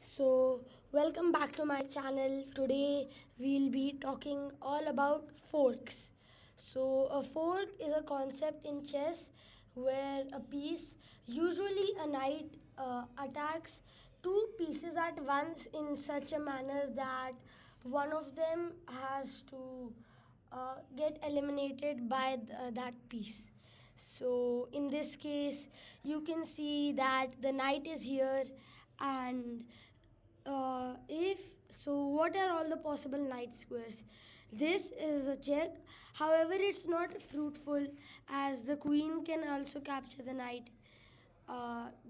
So, welcome back to my channel. Today we'll be talking all about forks. So, a fork is a concept in chess where a piece, usually a knight, attacks two pieces at once in such a manner that one of them has to get eliminated by that piece. So, in this case, you can see that the knight is here, and if so, what are all the possible knight squares? This is a check. However, it's not fruitful as the queen can also capture the knight.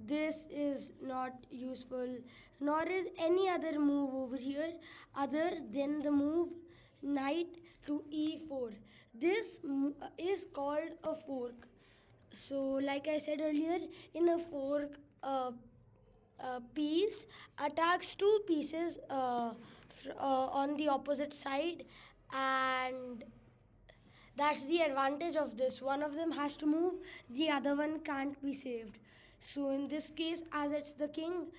This is not useful, nor is any other move over here other than the move knight to e4. This is called a fork. So, like I said earlier, in a fork, piece attacks two pieces on the opposite side, and that's the advantage of this. One of them has to move, the other one can't be saved. So, in this case, as it's the king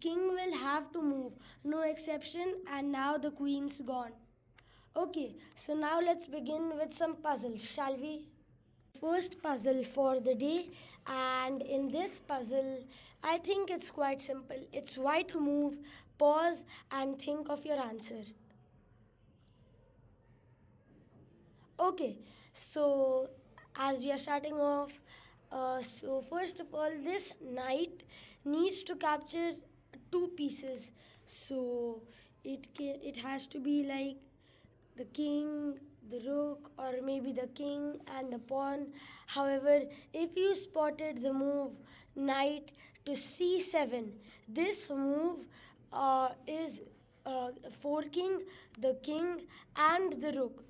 will have to move, no exception, and now the queen's gone. Okay, so now let's begin with some puzzles, shall we? First puzzle for the day, and in this puzzle I think it's quite simple. It's why to move, pause and think of your answer. Okay, so as we are starting off, so first of all, this knight needs to capture two pieces. So it has to be like the king, the rook, or maybe the king and the pawn. However, if you spotted the move knight to c7, this move is forking the king and the rook,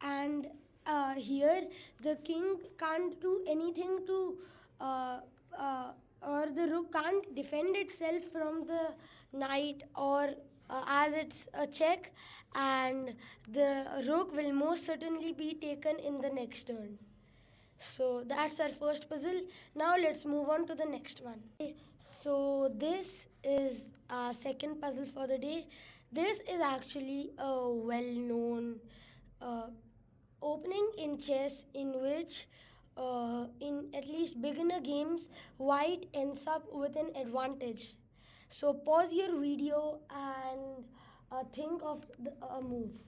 and here the king can't do anything to or the rook can't defend itself from the knight, or as it's a check, and the rook will most certainly be taken in the next turn. So that's our first puzzle. Now let's move on to the next one. So this is our second puzzle for the day. This is actually a well-known uh, opening in chess, in which in at least beginner games white ends up with an advantage. So pause your video and think of a move.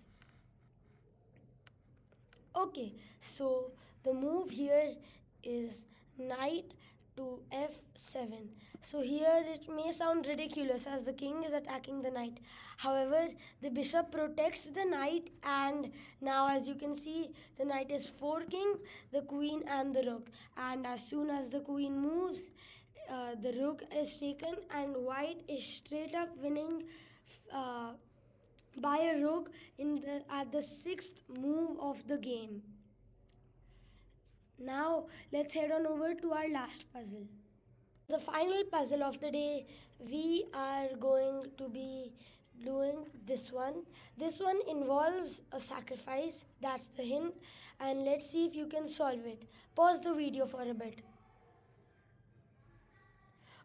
Okay, so the move here is knight to f7. So here it may sound ridiculous as the king is attacking the knight. However, the bishop protects the knight, and now as you can see, the knight is forking the queen and the rook. And as soon as the queen moves, the rook is taken, and white is straight up winning uh, by a rook at the sixth move of the game. Now let's head on over to our last puzzle. The final puzzle of the day, we are going to be doing this one. This one involves a sacrifice, that's the hint, and let's see if you can solve it. Pause the video for a bit.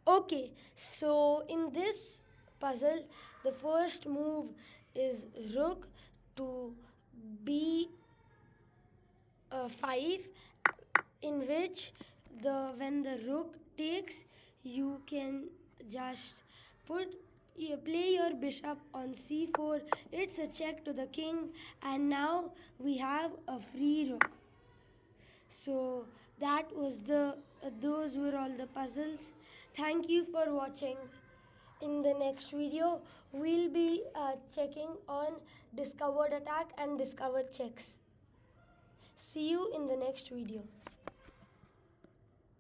Okay, so in this puzzle, the first move is rook to b5, in which when the rook takes, you can just play your bishop on c4. It's a check to the king, and now we have a free rook. So that was those were all the puzzles. Thank you for watching. In the next video, we'll be checking on discovered attack and discovered checks. See you in the next video.